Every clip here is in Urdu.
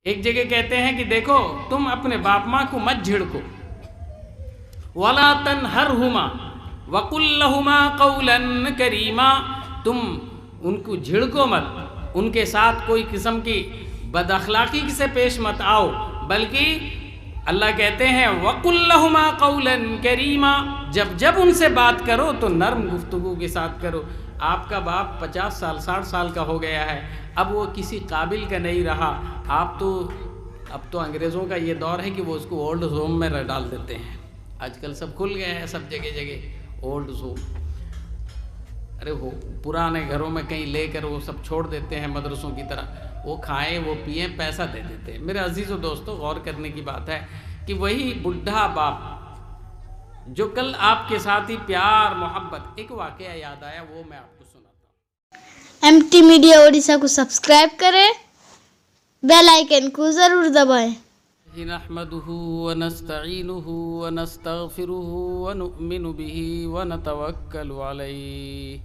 ایک جگہ کہتے ہیں کہ دیکھو تم اپنے باپ ماں کو مت جھڑکو، وَلَا تَنْهَرْهُمَا وَقُلْ لَهُمَا قَوْلًا كَرِيمًا، تم ان کو جھڑکو مت، ان کے ساتھ کوئی قسم کی بد اخلاقی سے پیش مت آؤ، بلکہ اللہ کہتے ہیں وَقُلْ لَهُمَا قَوْلًا كَرِيمًا، جب ان سے بات کرو تو نرم گفتگو کے ساتھ کرو۔ آپ کا باپ 50 سال 60 سال کا ہو گیا ہے، اب وہ کسی قابل کا نہیں رہا، اب تو انگریزوں کا یہ دور ہے کہ وہ اس کو اولڈ ہوم میں ڈال دیتے ہیں۔ آج کل سب کھل گئے ہیں، سب جگہ جگہ اولڈ ہوم، ارے وہ پرانے گھروں میں کہیں لے کر وہ سب چھوڑ دیتے ہیں مدرسوں کی طرح، وہ کھائیں وہ پئیں پیسہ دے دیتے ہیں۔ میرے عزیز و دوستو، غور کرنے کی بات ہے کہ وہی بڈھا باپ جو کل آپ کے ساتھ ہی پیار محبت، ایک واقعہ یاد آیا، وہ میں آپ کو سناتا ہوں۔ ایم ٹی میڈیا اڑیسہ کو سبسکرائب کریں، بیل آئیکن کو ضرور دبائیں۔ نحمده ونستعینه ونستغفره ونؤمن به ونتوکل علیہ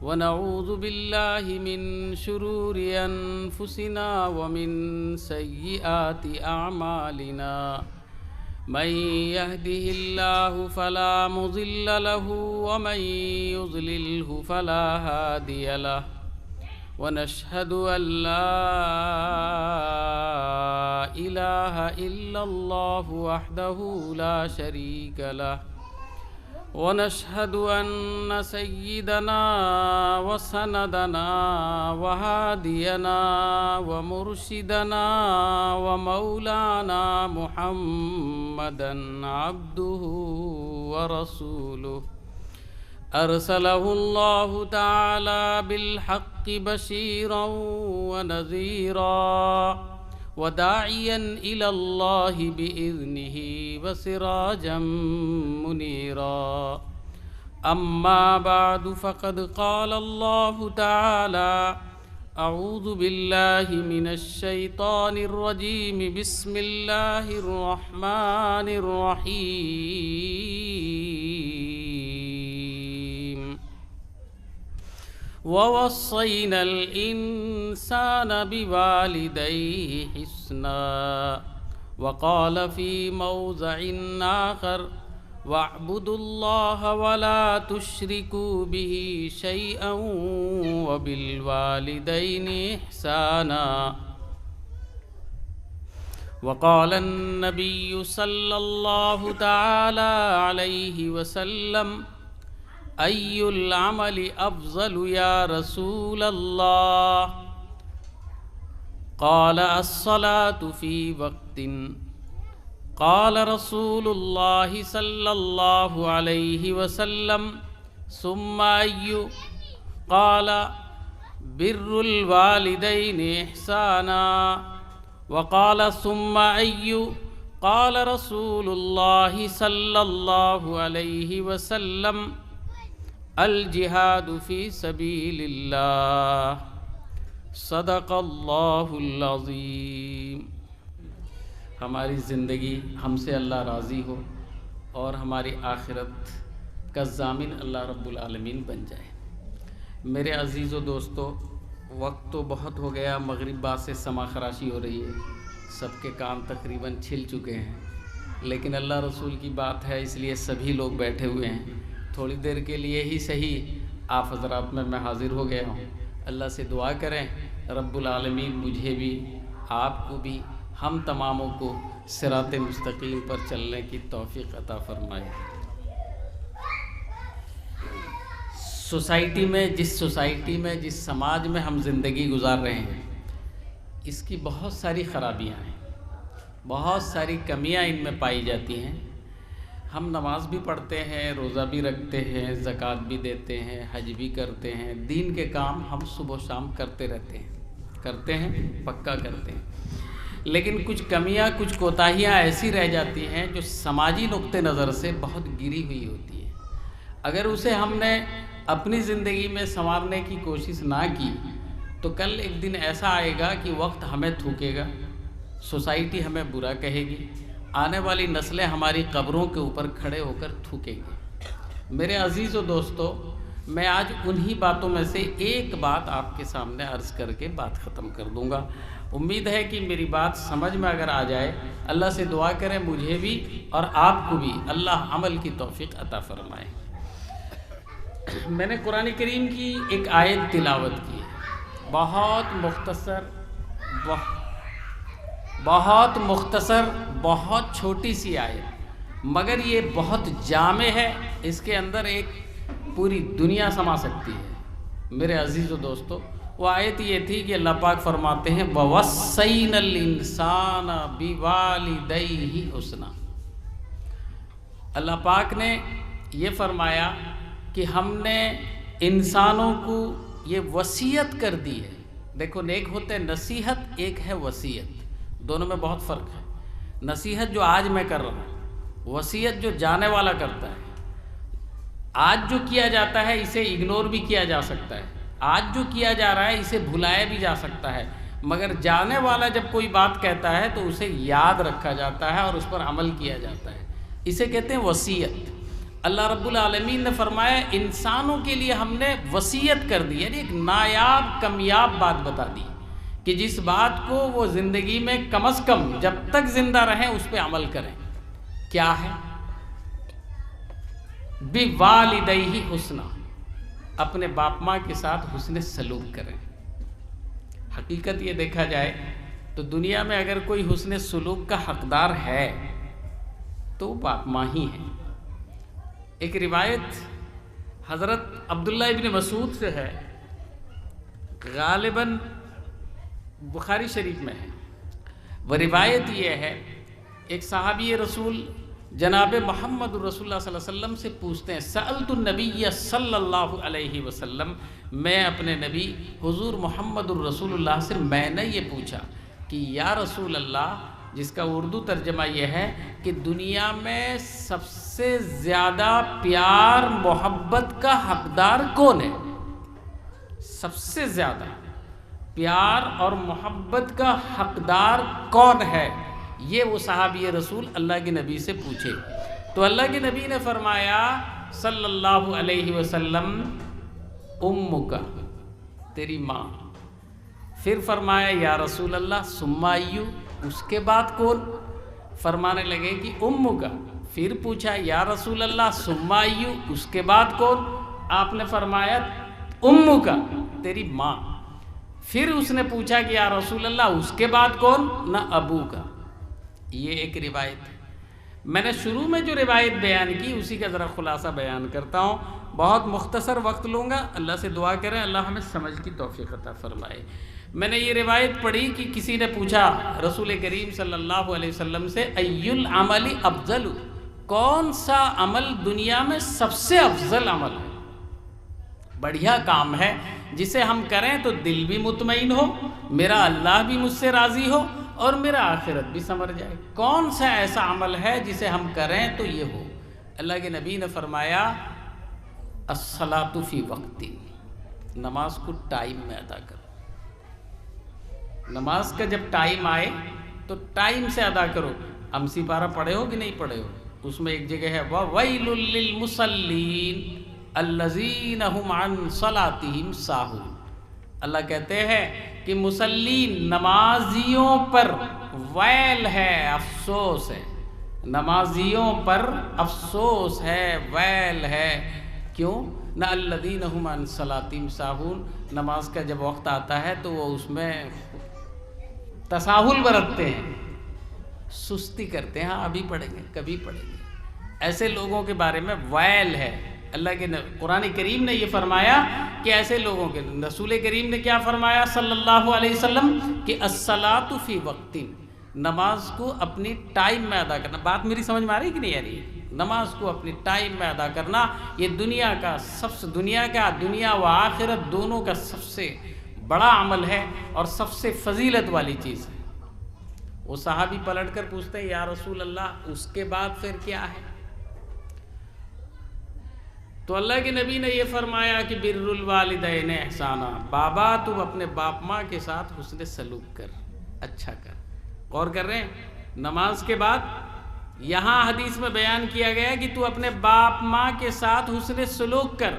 ونعوذ باللہ من شرور انفسنا ومن سیئات اعمالنا، من يهده الله فلا مضل له ومن يضلله فلا هادي له، ونشهد أن لا إله إلا الله وحده لا شريك له، ونشهد أن سيدنا وسندنا وهادينا ومرشدنا ومولانا محمدا عبده ورسوله، أرسله الله تعالى بالحق بشيرا ونذيرا وداعيا إلى الله بإذنه وسراجا منيرا، أما بعد فقد قال الله تعالى: أعوذ بالله من الشيطان الرجيم، بسم الله الرحمن الرحيم، ووصينا الإنسان بوالديه حسنا، وقال في موضع آخر: واعبدوا الله ولا تشركوا به شيئا وبالوالدين إحسانا، وقال النبي صلى الله تعالى عليه وسلم: أي العمل أفضل يا رسول الله؟ قال: الصلاة في وقت. قال رسول الله صلى الله عليه وسلم: ثم أي؟ قال: بر الوالدين إحسانا. وقال: ثم أي؟ قال رسول الله صلى الله عليه وسلم: الجہاد فی سبیل اللہ۔ صدق اللہ العظیم۔ ہماری زندگی ہم سے اللہ راضی ہو اور ہماری آخرت کا ضامن اللہ رب العالمین بن جائے۔ میرے عزیز و دوستو، وقت تو بہت ہو گیا، مغرب بعد سے سما خراشی ہو رہی ہے، سب کے کام تقریباً چھل چکے ہیں، لیکن اللہ رسول کی بات ہے اس لیے سبھی لوگ بیٹھے ہوئے ہیں۔ تھوڑی دیر کے لیے ہی صحیح آپ حضرات میں حاضر ہو گیا ہوں۔ اللہ سے دعا کریں رب العالمین مجھے بھی، آپ کو بھی، ہم تماموں کو صراط مستقیم پر چلنے کی توفیق عطا فرمائے۔ جس سوسائٹی میں جس سماج میں ہم زندگی گزار رہے ہیں، اس کی بہت ساری خرابیاں ہیں، بہت ساری کمیاں ان میں پائی جاتی ہیں۔ ہم نماز بھی پڑھتے ہیں، روزہ بھی رکھتے ہیں، زکوٰۃ بھی دیتے ہیں، حج بھی کرتے ہیں، دین کے کام ہم صبح و شام کرتے رہتے ہیں، پکا کرتے ہیں، لیکن کچھ کمیاں، کچھ کوتاہیاں ایسی رہ جاتی ہیں جو سماجی نقطہ نظر سے بہت گری ہوئی ہوتی ہیں۔ اگر اسے ہم نے اپنی زندگی میں سنوارنے کی کوشش نہ کی تو کل ایک دن ایسا آئے گا کہ وقت ہمیں تھوکے گا، سوسائٹی ہمیں برا کہے گی، آنے والی نسلیں ہماری قبروں کے اوپر کھڑے ہو کر تھوکیں گے۔ میرے عزیز و دوستو، میں آج انہی باتوں میں سے ایک بات آپ کے سامنے عرض کر کے بات ختم کر دوں گا، امید ہے کہ میری بات سمجھ میں اگر آ جائے، اللہ سے دعا کریں مجھے بھی اور آپ کو بھی اللہ عمل کی توفیق عطا فرمائے۔ میں نے قرآن کریم کی ایک آیت تلاوت کی ہے، بہت مختصر، بہت چھوٹی سی آیت، مگر یہ بہت جامع ہے، اس کے اندر ایک پوری دنیا سما سکتی ہے۔ میرے عزیز و دوستو، وہ آیت یہ تھی کہ اللہ پاک فرماتے ہیں وَوَصَّيْنَا الْإِنسَانَ بِوَالِدَيْهِ حُسْنًا۔ اللہ پاک نے یہ فرمایا کہ ہم نے انسانوں کو یہ وصیت کر دی ہے۔ دیکھو، ایک ہوتا ہے نصیحت، ایک ہے وصیت، دونوں میں بہت فرق ہے۔ نصیحت جو آج میں کر رہا ہوں، وصیت جو جانے والا کرتا ہے۔ آج جو کیا جاتا ہے اسے اگنور بھی کیا جا سکتا ہے، آج جو کیا جا رہا ہے اسے بھلایا بھی جا سکتا ہے، مگر جانے والا جب کوئی بات کہتا ہے تو اسے یاد رکھا جاتا ہے اور اس پر عمل کیا جاتا ہے، اسے کہتے ہیں وصیت۔ اللہ رب العالمین نے فرمایا انسانوں کے لیے ہم نے وصیت کر دی، یعنی ایک نایاب کامیاب بات بتا دی کہ جس بات کو وہ زندگی میں کم از کم جب تک زندہ رہیں اس پہ عمل کریں۔ کیا ہے؟ بِوَالِدَيْهِ حُسْنًا، اپنے باپ ماں کے ساتھ حسن سلوک کریں۔ حقیقت یہ دیکھا جائے تو دنیا میں اگر کوئی حسن سلوک کا حقدار ہے تو وہ باپ ماں ہی ہیں۔ ایک روایت حضرت عبداللہ ابن مسعود سے ہے، غالباً بخاری شریف میں ہے۔ وہ روایت یہ ہے، ایک صحابی رسول جناب محمد رسول اللہ صلی اللہ علیہ وسلم سے پوچھتے ہیں، سألت النبی صلی اللہ علیہ وسلم، میں اپنے نبی حضور محمد الرسول اللہ سے میں نے یہ پوچھا کہ یا رسول اللہ، جس کا اردو ترجمہ یہ ہے کہ دنیا میں سب سے زیادہ پیار محبت کا حقدار کون ہے؟ سب سے زیادہ پیار اور محبت کا حقدار کون ہے؟ یہ وہ صحابی رسول اللہ کے نبی سے پوچھے تو اللہ کے نبی نے فرمایا صلی اللہ علیہ وسلم، امک، تیری ماں۔ پھر فرمایا یا رسول اللہ ثم ایو، اس کے بعد کون؟ فرمانے لگے کہ امک۔ پھر پوچھا یا رسول اللہ ثم ایو، اس کے بعد کون؟ آپ نے فرمایا امک، تیری ماں۔ پھر اس نے پوچھا کہ یا رسول اللہ اس کے بعد کون؟ نہ ابو کا۔ یہ ایک روایت ہے۔ میں نے شروع میں جو روایت بیان کی اسی کا ذرا خلاصہ بیان کرتا ہوں، بہت مختصر وقت لوں گا، اللہ سے دعا کریں اللہ ہمیں سمجھ کی توفیق عطا فرمائے۔ میں نے یہ روایت پڑھی کہ کسی نے پوچھا رسول کریم صلی اللہ علیہ وسلم سے، ای العمل افضل، کون سا عمل دنیا میں سب سے افضل عمل ہے، بڑھیا کام ہے جسے ہم کریں تو دل بھی مطمئن ہو، میرا اللہ بھی مجھ سے راضی ہو اور میرا آخرت بھی سنور جائے؟ کون سا ایسا عمل ہے جسے ہم کریں تو یہ ہو؟ اللہ کے نبی نے فرمایا الصلاۃ فی وقت، نماز کو ٹائم میں ادا کرو۔ نماز کا جب ٹائم آئے تو ٹائم سے ادا کرو۔ امسی پارہ پڑھے ہو کہ نہیں پڑھے ہو؟ اس میں ایک جگہ ہے وَوَيْلٌ لِّلْمُصَلِّينَ الَّذِينَ هُمْ عَنْ صَلَاتِهِمْ سَاهُونَ۔ اللہ کہتے ہیں کہ مصلین، نمازیوں پر ویل ہے، افسوس ہے، نمازیوں پر افسوس ہے، ویل ہے۔ کیوں؟ نہ الذین هم عن صلاتہم ساہون، نماز کا جب وقت آتا ہے تو وہ اس میں تساہل برتتے ہیں، سستی کرتے ہیں، ہاں ابھی پڑھیں گے، کبھی پڑھیں گے، ایسے لوگوں کے بارے میں ویل ہے۔ اللہ کے قرآن کریم نے یہ فرمایا کہ ایسے لوگوں کے، رسول کریم نے کیا فرمایا صلی اللہ علیہ وسلم کہ الصلاۃ فی وقت، نماز کو اپنی ٹائم میں ادا کرنا۔ بات میری سمجھ میں آ رہی کہ نہیں آ رہی؟ نماز کو اپنی ٹائم میں ادا کرنا یہ دنیا کا دنیا و آخرت دونوں کا سب سے بڑا عمل ہے اور سب سے فضیلت والی چیز ہے۔ وہ صحابی پلٹ کر پوچھتے ہیں یا رسول اللہ اس کے بعد پھر کیا ہے؟ تو اللہ کے نبی نے یہ فرمایا کہ بر الوالدین احسانا، بابا تم اپنے باپ ماں کے ساتھ حسن سلوک کر، اچھا کر۔ غور کر رہے ہیں؟ نماز کے بعد یہاں حدیث میں بیان کیا گیا کہ تو اپنے باپ ماں کے ساتھ حسن سلوک کر۔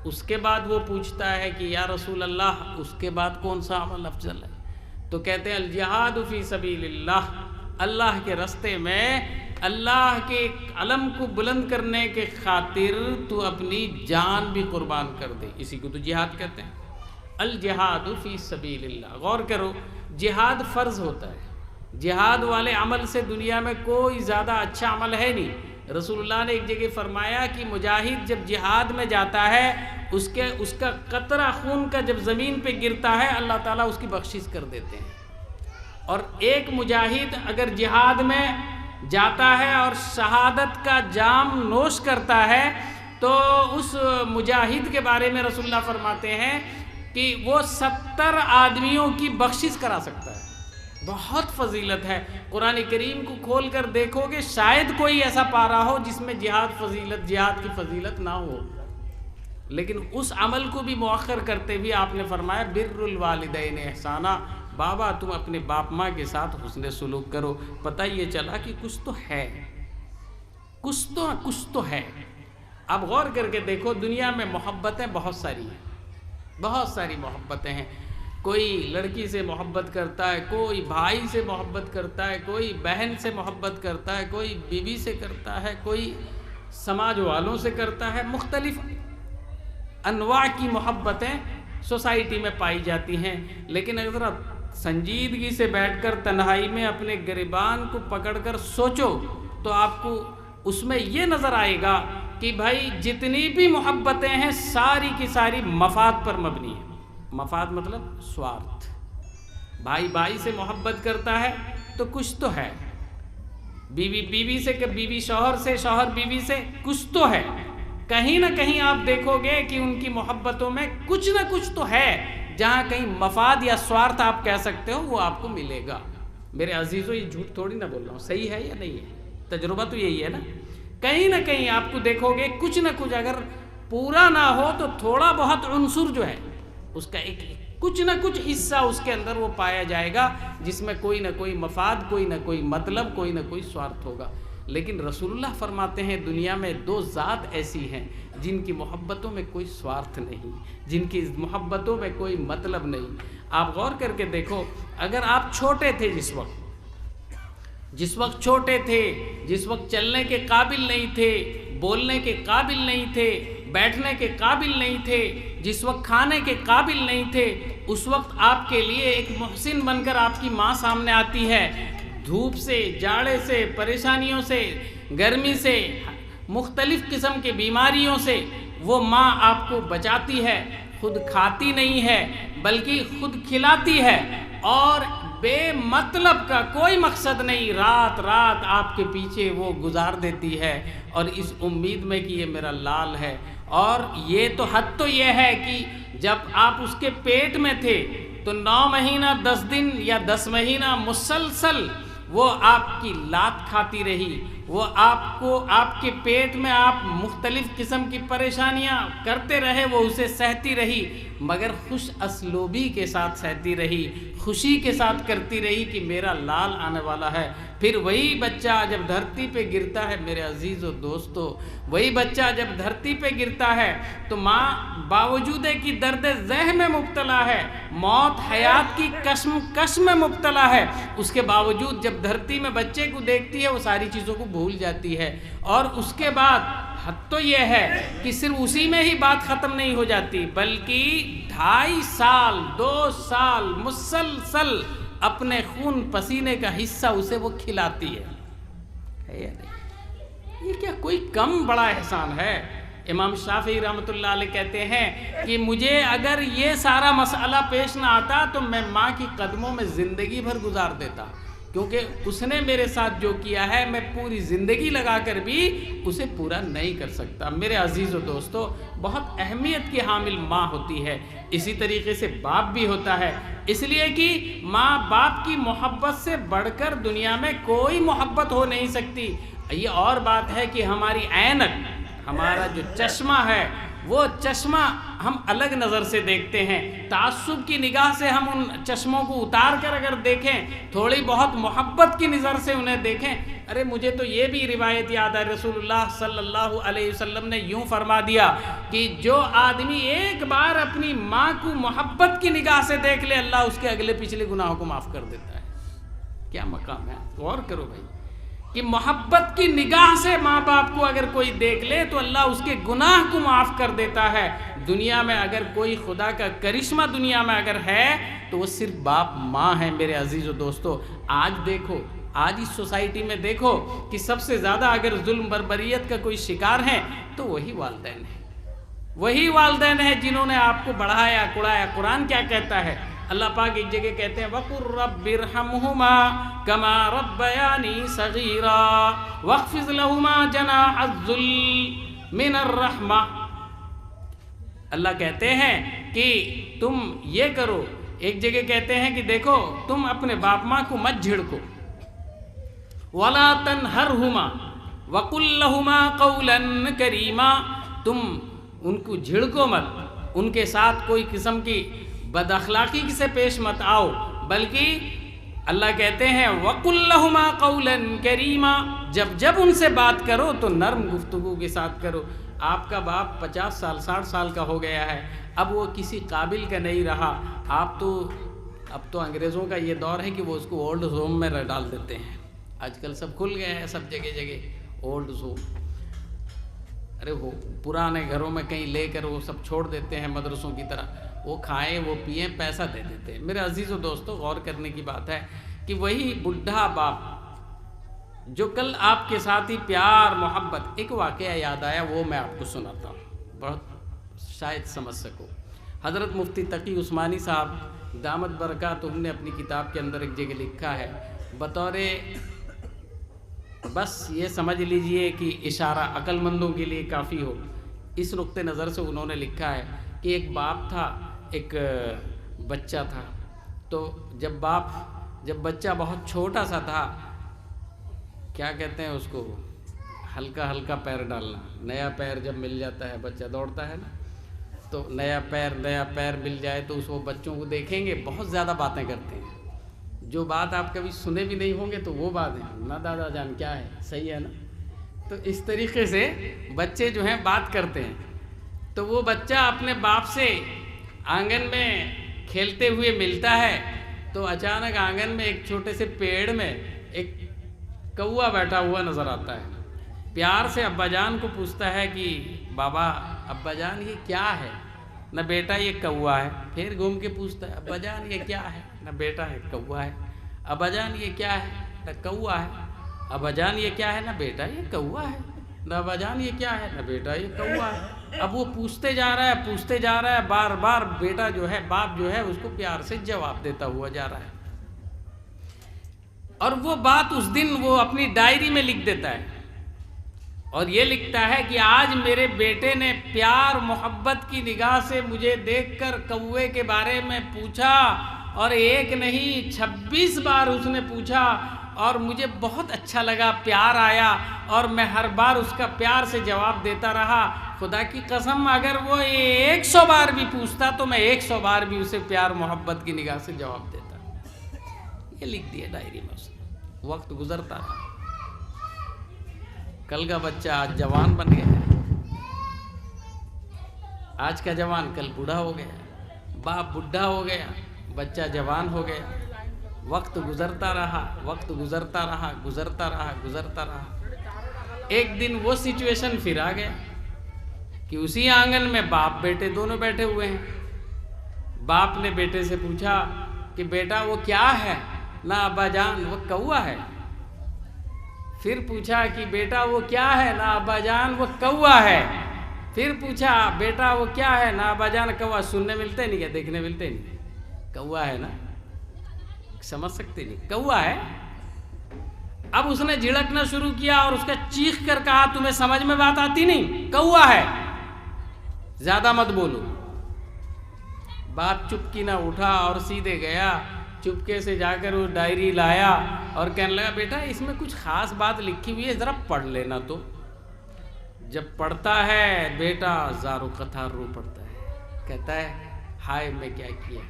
اس کے بعد وہ پوچھتا ہے کہ یا رسول اللہ اس کے بعد کون سا عمل افضل ہے؟ تو کہتے ہیں الجہاد فی سبیل اللہ، اللہ کے راستے میں اللہ کے علم کو بلند کرنے کے خاطر تو اپنی جان بھی قربان کر دے، اسی کو تو جہاد کہتے ہیں، الجہاد فی سبیل اللہ۔ غور کرو، جہاد فرض ہوتا ہے، جہاد والے عمل سے دنیا میں کوئی زیادہ اچھا عمل ہے نہیں۔ رسول اللہ نے ایک جگہ فرمایا کہ مجاہد جب جہاد میں جاتا ہے اس کا قطرہ خون کا جب زمین پہ گرتا ہے اللہ تعالیٰ اس کی بخشش کر دیتے ہیں۔ اور ایک مجاہد اگر جہاد میں جاتا ہے اور شہادت کا جام نوش کرتا ہے تو اس مجاہد کے بارے میں رسول اللہ فرماتے ہیں کہ وہ 70 آدمیوں کی بخشش کرا سکتا ہے۔ بہت فضیلت ہے، قرآن کریم کو کھول کر دیکھو گے شاید کوئی ایسا پارا ہو جس میں جہاد کی فضیلت نہ ہو، لیکن اس عمل کو بھی مؤخر کرتے ہوئے آپ نے فرمایا بر الوالدین احسانا، بابا تم اپنے باپ ماں کے ساتھ حسن سلوک کرو۔ پتہ یہ چلا کہ کچھ تو ہے، کچھ تو ہے۔ اب غور کر کے دیکھو، دنیا میں محبتیں بہت ساری ہیں، بہت ساری محبتیں ہیں۔ کوئی لڑکی سے محبت کرتا ہے، کوئی بھائی سے محبت کرتا ہے، کوئی بہن سے محبت کرتا ہے، کوئی بیوی سے کرتا ہے، کوئی سماج والوں سے کرتا ہے۔ مختلف انواع کی محبتیں سوسائٹی میں پائی جاتی ہیں، لیکن اگر آپ سنجیدگی سے بیٹھ کر تنہائی میں اپنے گریبان کو پکڑ کر سوچو تو آپ کو اس میں یہ نظر آئے گا کہ بھائی جتنی بھی محبتیں ہیں ساری کی ساری مفاد پر مبنی ہیں۔ مفاد مطلب سوارتھ۔ بھائی بھائی سے محبت کرتا ہے تو کچھ تو ہے، بیوی سے، بیوی شوہر سے، شوہر بیوی سے، کچھ تو ہے۔ کہیں نہ کہیں آپ دیکھو گے کہ ان کی محبتوں میں کچھ نہ کچھ تو ہے، جہاں کہیں مفاد یا سوارتھ آپ کہہ سکتے ہو وہ آپ کو ملے گا۔ میرے عزیزوں یہ جھوٹ تھوڑی نہ بول رہا ہوں، صحیح ہے یا نہیں ہے؟ تجربہ تو یہی ہے نا، کہیں نہ کہیں آپ کو دیکھو گے کچھ نہ کچھ، اگر پورا نہ ہو تو تھوڑا بہت عنصر جو ہے اس کا ایک کچھ نہ کچھ حصہ اس کے اندر وہ پایا جائے گا جس میں کوئی نہ کوئی مفاد، کوئی نہ کوئی مطلب، کوئی نہ کوئی سوارتھ ہوگا۔ لیکن رسول اللہ فرماتے ہیں دنیا میں 2 ذات ایسی ہیں جن کی محبتوں میں کوئی سوارتھ نہیں، جن کی محبتوں میں کوئی مطلب نہیں۔ آپ غور کر کے دیکھو، اگر آپ چھوٹے تھے، جس وقت چھوٹے تھے، جس وقت چلنے کے قابل نہیں تھے، بولنے کے قابل نہیں تھے، بیٹھنے کے قابل نہیں تھے، جس وقت کھانے کے قابل نہیں تھے، اس وقت آپ کے لیے ایک محسن بن کر آپ کی ماں سامنے آتی ہے، دھوپ سے، جاڑے سے، پریشانیوں سے، گرمی سے، مختلف قسم کے بیماریوں سے وہ ماں آپ کو بچاتی ہے، خود کھاتی نہیں ہے بلکہ خود کھلاتی ہے، اور بے مطلب کا کوئی مقصد نہیں، رات رات آپ کے پیچھے وہ گزار دیتی ہے، اور اس امید میں کہ یہ میرا لال ہے۔ اور یہ تو حد تو یہ ہے کہ جب آپ اس کے پیٹ میں تھے تو 9 مہینہ 10 دن یا 10 مہینہ مسلسل وہ آپ کی لات کھاتی رہی، وہ آپ کے پیٹ میں آپ مختلف قسم کی پریشانیاں کرتے رہے، وہ اسے سہتی رہی، مگر خوش اسلوبی کے ساتھ سہتی رہی، خوشی کے ساتھ کرتی رہی کہ میرا لال آنے والا ہے۔ پھر وہی بچہ جب دھرتی پہ گرتا ہے میرے عزیز و دوستو، وہی بچہ جب دھرتی پہ گرتا ہے تو ماں باوجود کہ درد ذہن میں مبتلا ہے، موت حیات کی کشمکش میں مبتلا ہے، اس کے باوجود جب دھرتی میں بچے کو دیکھتی ہے وہ ساری چیزوں کو بھول جاتی ہے، اور اس کے بعد حد تو یہ ہے کہ صرف اسی میں ہی بات ختم نہیں ہو جاتی، بلکہ 2.5 سال 2 سال مسلسل اپنے خون پسینے کا حصہ اسے وہ کھلاتی ہے یا نہیں؟ یہ کیا کوئی کم بڑا احسان ہے؟ امام شافعی رحمۃ اللہ علیہ کہتے ہیں کہ مجھے اگر یہ سارا مسئلہ پیش نہ آتا تو میں ماں کی قدموں میں زندگی بھر گزار دیتا، کیونکہ اس نے میرے ساتھ جو کیا ہے میں پوری زندگی لگا کر بھی اسے پورا نہیں کر سکتا۔ میرے عزیز و دوستو، بہت اہمیت کی حامل ماں ہوتی ہے، اسی طریقے سے باپ بھی ہوتا ہے، اس لیے کہ ماں باپ کی محبت سے بڑھ کر دنیا میں کوئی محبت ہو نہیں سکتی۔ یہ اور بات ہے کہ ہماری عینک، ہمارا جو چشمہ ہے وہ چشمہ ہم الگ نظر سے دیکھتے ہیں، تعصب کی نگاہ سے ہم ان چشموں کو اتار کر اگر دیکھیں، تھوڑی بہت محبت کی نظر سے انہیں دیکھیں. ارے مجھے تو یہ بھی روایت یاد ہے، رسول اللہ صلی اللہ علیہ وسلم نے یوں فرما دیا کہ جو آدمی ایک بار اپنی ماں کو محبت کی نگاہ سے دیکھ لے، اللہ اس کے اگلے پچھلے گناہوں کو معاف کر دیتا ہے. کیا مقام ہے، غور کرو بھائی، کہ محبت کی نگاہ سے ماں باپ کو اگر کوئی دیکھ لے تو اللہ اس کے گناہ کو معاف کر دیتا ہے. دنیا میں اگر کوئی خدا کا کرشمہ دنیا میں اگر ہے تو وہ صرف باپ ماں ہیں. میرے عزیز و دوستو، آج دیکھو، آج اس سوسائٹی میں دیکھو کہ سب سے زیادہ اگر ظلم بربریت کا کوئی شکار ہے تو وہی والدین ہیں. وہی والدین ہیں جنہوں نے آپ کو بڑھایا کڑایا. قرآن کیا کہتا ہے؟ اللہ پاک ایک جگہ کہتے ہیں وَقُلْ رَبِّ ارْحَمْهُمَا كَمَا رَبَّيَانِي صَغِيرًا وَاخْفِضْ لَهُمَا جَنَاحَ الذُّلِّ مِنَ الرَّحْمَةِ. اللہ کہتے ہیں کہ تم یہ کرو. ایک جگہ کہتے ہیں کہ دیکھو تم اپنے باپ ماں کو مت جھڑکو. وَلَا تَنْهَرْهُمَا وَقُلْ لَهُمَا قَوْلًا كَرِيمًا. تم ان کو جھڑکو مت، ان کے ساتھ کوئی قسم کی بد اخلاقی سے پیش مت آؤ، بلکہ اللہ کہتے ہیں وَقُلْ لَهُمَا قَوْلًا كَرِيمًا. جب ان سے بات کرو تو نرم گفتگو کے ساتھ کرو. آپ کا باپ 50 سال 60 سال کا ہو گیا ہے، اب وہ کسی قابل کا نہیں رہا. اب تو انگریزوں کا یہ دور ہے کہ وہ اس کو اولڈ ہوم میں ڈال دیتے ہیں. آج کل سب کھل گئے ہیں، سب جگہ جگہ اولڈ ہوم. ارے وہ پرانے گھروں میں کہیں لے کر وہ سب چھوڑ دیتے ہیں مدرسوں کی طرح. وہ کھائیں، وہ پئیں، پیسہ دے دیتے ہیں. میرے عزیز و دوستو، غور کرنے کی بات ہے کہ وہی بڈھا باپ جو کل آپ کے ساتھ ہی پیار محبت. ایک واقعہ یاد آیا، وہ میں آپ کو سناتا ہوں، بہت شاید سمجھ سکو. حضرت مفتی تقی عثمانی صاحب دامت برکاتہم نے اپنی کتاب کے اندر ایک جگہ لکھا ہے، بطور بس یہ سمجھ لیجئے کہ اشارہ عقل مندوں کے لیے کافی ہو، اس نقطۂ نظر سے انہوں نے لکھا ہے کہ ایک باپ تھا، ایک بچہ تھا. تو جب بچہ بہت چھوٹا سا تھا، کیا کہتے ہیں اس کو، ہلکا ہلکا پیر ڈالنا. نیا پیر جب مل جاتا ہے بچہ دوڑتا ہے نا، تو نیا پیر مل جائے تو وہ بچوں کو دیکھیں گے بہت زیادہ باتیں کرتے ہیں. جو بات آپ کبھی سنے بھی نہیں ہوں گے تو وہ بات ہے نا، دادا جان کیا ہے، صحیح ہے نا. تو اس طریقے سے بچے جو ہیں بات کرتے ہیں. تو وہ بچہ اپنے باپ سے آنگن میں کھیلتے ہوئے ملتا ہے تو اچانک آنگن میں ایک چھوٹے سے پیڑ میں ایک کوا بیٹھا ہوا نظر آتا ہے. پیار سے ابا جان کو پوچھتا ہے کہ بابا، ابا جان یہ کیا ہے؟ نہ بیٹا یہ کوا ہے. پھر گھوم کے پوچھتا ہے ابا جان یہ کیا ہے؟ نہ بیٹا ہے کوا ہے. ابا جان یہ کیا ہے؟ نہ کوا ہے. ابا جان یہ کیا ہے؟ نہ بیٹا یہ کوا ہے. نہ ابا جان یہ کیا ہے؟ نہ بیٹا یہ کوا ہے. اب وہ پوچھتے جا رہا ہے بار بار. بیٹا جو ہے، باپ جو ہے، اس کو پیار سے جواب دیتا ہوا جا رہا ہے. اور وہ بات اس دن وہ اپنی ڈائری میں لکھ دیتا ہے اور یہ لکھتا ہے کہ آج میرے بیٹے نے پیار محبت کی نگاہ سے مجھے دیکھ کر کوے کے بارے میں پوچھا، اور ایک نہیں 26 بار اس نے پوچھا، اور مجھے بہت اچھا لگا، پیار آیا، اور میں ہر بار اس کا پیار سے جواب دیتا رہا. خدا کی قسم اگر وہ 100 بار بھی پوچھتا تو میں 100 بار بھی اسے پیار محبت کی نگاہ سے جواب دیتا. یہ لکھ دیا ڈائری میں اس نے. وقت گزرتا رہا. کل کا بچہ آج جوان بن گیا ہے. آج کا جوان کل بوڑھا ہو گیا. باپ بوڑھا ہو گیا، بچہ جوان ہو گیا. وقت گزرتا رہا. ایک دن وہ سچویشن پھر آ گیا کہ اسی آنگن میں باپ بیٹے دونوں بیٹھے ہوئے ہیں. باپ نے بیٹے سے پوچھا کہ بیٹا وہ کیا ہے؟ نہ ابا جان وہ کوا ہے. پھر پوچھا کہ بیٹا وہ کیا ہے؟ نہ ابا جان وہ کوا ہے. پھر پوچھا بیٹا وہ کیا ہے؟ نہ ابا جان کوا. سننے ملتے نہیں، کیا دیکھنے ملتے نہیں؟ کوا ہے نا، سمجھ سکتے نہیں، کوا ہے. اب اس نے جھڑکنا شروع کیا اور اس کا چیخ کر کہا تمہیں سمجھ میں بات آتی نہیں؟ کوا ہے، زیادہ مت بولو. باپ چپکی نہ اٹھا اور سیدھے گیا، چپکے سے جا کر وہ ڈائری لایا اور کہنے لگا بیٹا اس میں کچھ خاص بات لکھی ہوئی ہے، ذرا پڑھ لینا. تو جب پڑھتا ہے بیٹا زارو قطار رو پڑتا ہے، کہتا ہے ہائے میں کیا کیا۔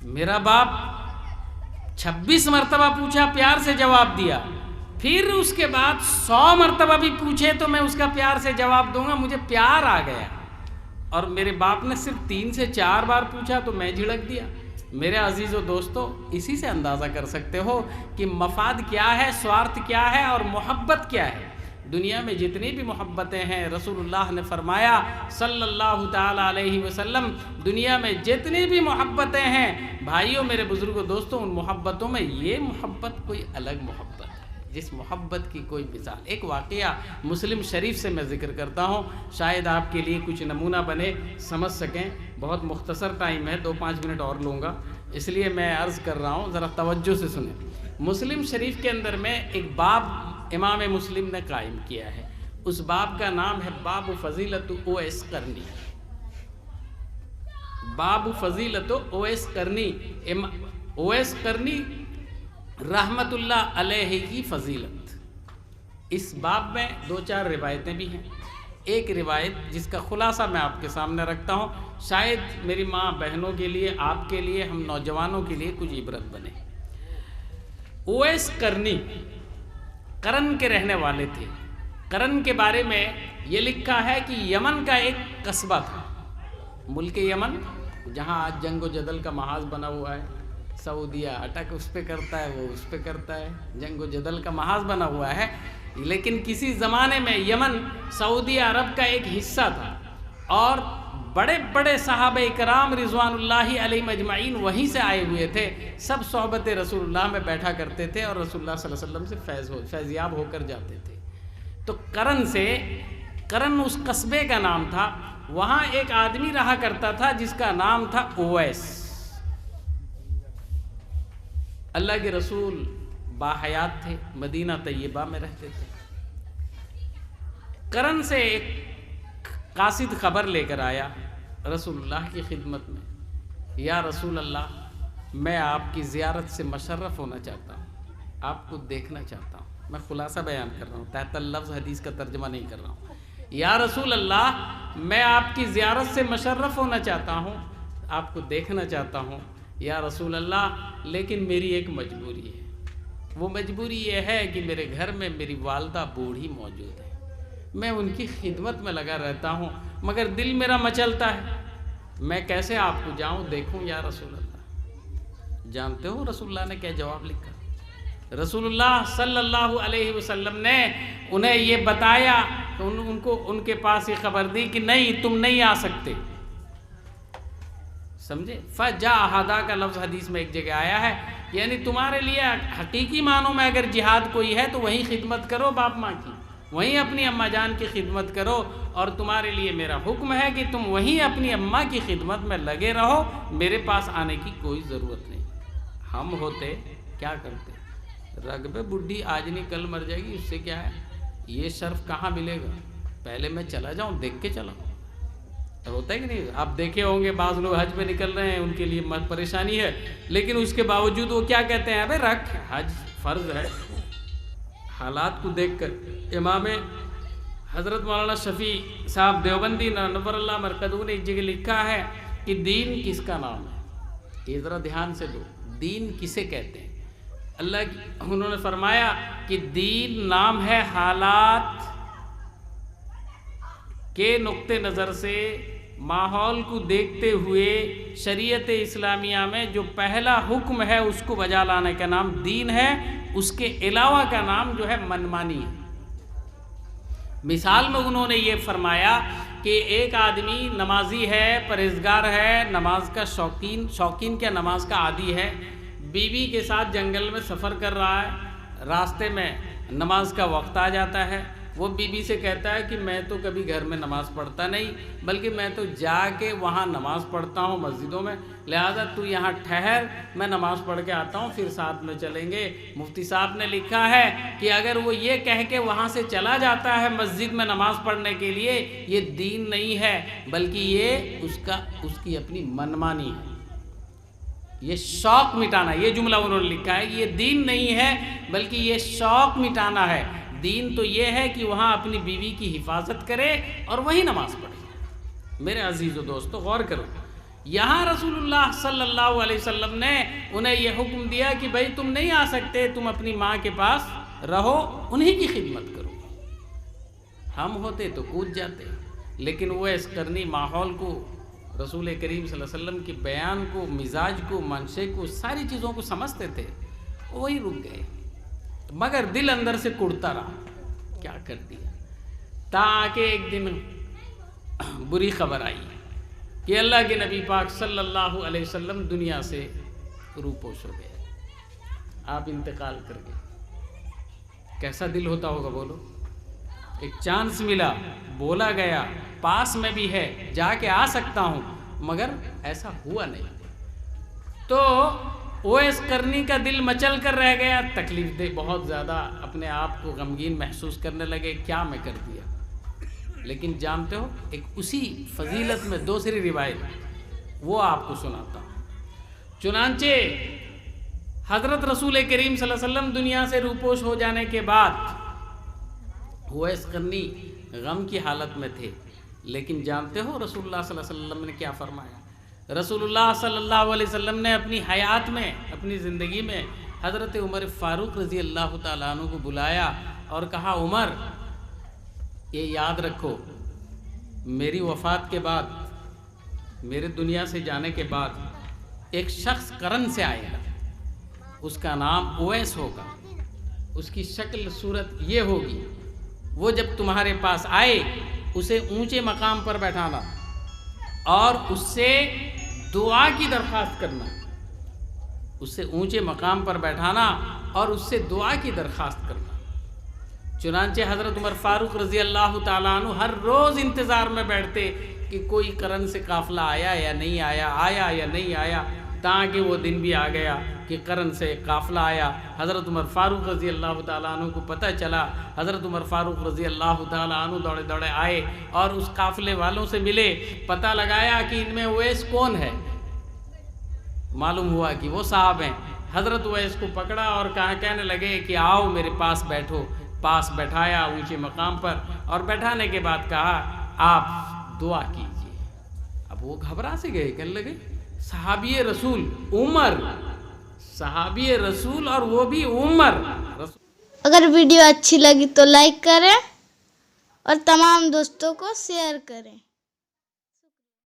میرا باپ 26 مرتبہ پوچھا، پیار سے جواب دیا، پھر اس کے بعد 100 مرتبہ بھی پوچھے تو میں اس کا پیار سے جواب دوں گا، مجھے پیار آ گیا۔ اور میرے باپ نے صرف 3 سے 4 بار پوچھا تو میں جھڑک دیا۔ میرے عزیز و دوستو، اسی سے اندازہ کر سکتے ہو کہ مفاد کیا ہے، سوارتھ کیا ہے اور محبت کیا ہے۔ دنیا میں جتنی بھی محبتیں ہیں، رسول اللہ نے فرمایا صلی اللہ تعالی علیہ وسلم، دنیا میں جتنی بھی محبتیں ہیں بھائیوں، میرے بزرگوں، دوستوں، ان محبتوں میں یہ محبت کوئی الگ محبت ہے جس محبت کی کوئی مثال۔ ایک واقعہ مسلم شریف سے میں ذکر کرتا ہوں، شاید آپ کے لیے کچھ نمونہ بنے، سمجھ سکیں۔ بہت مختصر ٹائم ہے، 2-5 منٹ اور لوں گا، اس لیے میں عرض کر رہا ہوں، ذرا توجہ سے سنیں۔ مسلم شریف کے اندر میں ایک باب امام مسلم نے قائم کیا ہے، اس باب کا نام ہے باب فضیلت اویس قرنی۔ باب فضیلت اویس قرنی، اویس قرنی رحمت اللہ علیہ کی فضیلت۔ اس باب میں 2-4 روایتیں بھی ہیں۔ ایک روایت جس کا خلاصہ میں آپ کے سامنے رکھتا ہوں، شاید میری ماں بہنوں کے لیے، آپ کے لیے، ہم نوجوانوں کے لیے کچھ عبرت بنے۔ اویس قرنی قرن کے رہنے والے تھے۔ قرن کے بارے میں یہ لکھا ہے کہ یمن کا ایک قصبہ تھا، ملک یمن، جہاں آج جنگ و جدل کا محاذ بنا ہوا ہے۔ سعودیہ اٹک اس پہ کرتا ہے، وہ اس پہ کرتا ہے، جنگ و جدل کا محاذ بنا ہوا ہے۔ لیکن کسی زمانے میں یمن سعودی عرب کا ایک حصہ تھا، اور بڑے بڑے صحابہ کرام رضوان اللہ علیہ مجمعین وہیں سے آئے ہوئے تھے۔ سب صحبت رسول اللہ میں بیٹھا کرتے تھے اور رسول اللہ صلی اللہ علیہ وسلم سے فیضیاب ہو کر جاتے تھے۔ تو قرن اس قصبے کا نام تھا۔ وہاں ایک آدمی رہا کرتا تھا جس کا نام تھا اویس۔ اللہ کے رسول باحیات تھے، مدینہ طیبہ میں رہتے تھے۔ قرن سے ایک قاصد خبر لے کر آیا رسول اللہ کی خدمت میں، یا رسول اللہ، میں آپ کی زیارت سے مشرف ہونا چاہتا ہوں، آپ کو دیکھنا چاہتا ہوں۔ میں خلاصہ بیان کر رہا ہوں، تحت اللفظ حدیث کا ترجمہ نہیں کر رہا ہوں۔ یا رسول اللہ، میں آپ کی زیارت سے مشرف ہونا چاہتا ہوں، آپ کو دیکھنا چاہتا ہوں۔ یا رسول اللہ، لیکن میری ایک مجبوری ہے۔ وہ مجبوری یہ ہے کہ میرے گھر میں میری والدہ بوڑھی موجود ہے، میں ان کی خدمت میں لگا رہتا ہوں، مگر دل میرا مچلتا ہے، میں کیسے آپ کو جاؤں دیکھوں یا رسول اللہ۔ جانتے ہو رسول اللہ نے کیا جواب لکھا؟ رسول اللہ صلی اللہ علیہ وسلم نے انہیں یہ بتایا، ان کے پاس یہ خبر دی کہ نہیں، تم نہیں آ سکتے۔ سمجھے؟ فجاہدہ کا لفظ حدیث میں ایک جگہ آیا ہے، یعنی تمہارے لیے حقیقی معنوں میں اگر جہاد کوئی ہے تو وہیں خدمت کرو باپ ماں کی، وہیں اپنی اماں جان کی خدمت کرو، اور تمہارے لیے میرا حکم ہے کہ تم وہیں اپنی اماں کی خدمت میں لگے رہو، میرے پاس آنے کی کوئی ضرورت نہیں۔ ہم ہوتے کیا کرتے؟ رگ پہ بڈھی آج نہیں کل مر جائے گی، اس سے کیا ہے، یہ شرف کہاں ملے گا، پہلے میں چلا جاؤں، دیکھ کے چلا۔ ہوتا ہے کہ نہیں؟ آپ دیکھے ہوں گے بعض لوگ حج پہ نکل رہے ہیں، ان کے لیے پریشانی ہے، لیکن اس کے باوجود وہ کیا کہتے ہیں، ابے رکھ، حج فرض ہے۔ حالات کو دیکھ کر امام حضرت مولانا شفیع صاحب دیوبندی نور اللہ مرقدہ نے ایک جگہ لکھا ہے کہ دین کس کا نام ہے، یہ ذرا دھیان سے دو، دین کسے کہتے ہیں؟ انہوں نے فرمایا کہ دین نام ہے حالات کے نقطے نظر سے، ماحول کو دیکھتے ہوئے شریعت اسلامیہ میں جو پہلا حکم ہے اس کو بجا لانے کا نام دین ہے، اس کے علاوہ کا نام جو ہے منمانی ہے۔ مثال میں انہوں نے یہ فرمایا کہ ایک آدمی نمازی ہے، پرہیزگار ہے، نماز کا شوقین کیا نماز کا عادی ہے، بیوی کے ساتھ جنگل میں سفر کر رہا ہے، راستے میں نماز کا وقت آ جاتا ہے، وہ بیوی سے کہتا ہے کہ میں تو کبھی گھر میں نماز پڑھتا نہیں، بلکہ میں تو جا کے وہاں نماز پڑھتا ہوں مسجدوں میں، لہذا تو یہاں ٹھہر، میں نماز پڑھ کے آتا ہوں، پھر ساتھ میں چلیں گے۔ مفتی صاحب نے لکھا ہے کہ اگر وہ یہ کہہ کے وہاں سے چلا جاتا ہے مسجد میں نماز پڑھنے کے لیے، یہ دین نہیں ہے، بلکہ یہ اس کی اپنی منمانی ہے، یہ شوق مٹانا۔ یہ جملہ انہوں نے لکھا ہے کہ یہ دین نہیں ہے بلکہ یہ شوق مٹانا ہے۔ دین تو یہ ہے کہ وہاں اپنی بیوی کی حفاظت کرے اور وہی نماز پڑھے۔ میرے عزیز و دوستو غور کرو، یہاں رسول اللہ صلی اللہ علیہ وسلم نے انہیں یہ حکم دیا کہ بھائی تم نہیں آ سکتے، تم اپنی ماں کے پاس رہو، انہی کی خدمت کرو۔ ہم ہوتے تو کود جاتے، لیکن وہ اس قرنی ماحول کو، رسول کریم صلی اللہ علیہ وسلم کے بیان کو، مزاج کو، منشے کو، ساری چیزوں کو سمجھتے تھے، وہی رک گئے، مگر دل اندر سے کڑتا رہا، کیا کر دیا، تاکہ ایک دن بری خبر آئی کہ اللہ کے نبی پاک صلی اللہ علیہ وسلم دنیا سے روپوش ہو گئے، آپ انتقال کر گئے۔ کیسا دل ہوتا ہوگا بولو؟ ایک چانس ملا، بولا گیا پاس میں بھی ہے، جا کے آ سکتا ہوں، مگر ایسا ہوا نہیں۔ تو اویس قرنی کا دل مچل کر رہ گیا، تکلیف دہ، بہت زیادہ اپنے آپ کو غمگین محسوس کرنے لگے، کیا میں کر دیا۔ لیکن جانتے ہو ایک اسی فضیلت میں دوسری روایت وہ آپ کو سناتا ہوں۔ چنانچہ حضرت رسول کریم صلی اللہ علیہ وسلم دنیا سے روپوش ہو جانے کے بعد اویس قرنی غم کی حالت میں تھے، لیکن جانتے ہو رسول اللہ صلی اللہ علیہ وسلم نے کیا فرمایا؟ رسول اللہ صلی اللہ علیہ وسلم نے اپنی حیات میں، اپنی زندگی میں حضرت عمر فاروق رضی اللہ تعالیٰ عنہ کو بلایا اور کہا، عمر یہ یاد رکھو، میری وفات کے بعد، میرے دنیا سے جانے کے بعد ایک شخص قرن سے آئے گا، اس کا نام اویس ہوگا، اس کی شکل صورت یہ ہوگی، وہ جب تمہارے پاس آئے اسے اونچے مقام پر بیٹھانا اور اس سے دعا کی درخواست کرنا، اس سے اونچے مقام پر بیٹھانا اور اس سے دعا کی درخواست کرنا۔ چنانچہ حضرت عمر فاروق رضی اللہ تعالیٰ عنہ ہر روز انتظار میں بیٹھتے کہ کوئی قرن سے قافلہ آیا یا نہیں آیا، آیا یا نہیں آیا، تاکہ وہ دن بھی آ گیا کہ قرن سے قافلہ آیا۔ حضرت عمر فاروق رضی اللہ تعالیٰ عنہ کو پتہ چلا، حضرت عمر فاروق رضی اللہ تعالیٰ عنہ دوڑے دوڑے آئے اور اس قافلے والوں سے ملے، پتہ لگایا کہ ان میں اویس کون ہے، معلوم ہوا کہ وہ صاحب ہیں۔ حضرت اویس کو پکڑا اور کہنے لگے کہ آؤ میرے پاس بیٹھو، پاس بیٹھایا اونچے مقام پر، اور بیٹھانے کے بعد کہا آپ دعا کیجئے۔ اب وہ گھبرا سے گئے، کہنے لگے صحابی رسول عمر، صحابی رسول اور وہ بھی عمر۔ اگر ویڈیو اچھی لگی تو لائک کریں اور تمام دوستوں کو شیئر کریں۔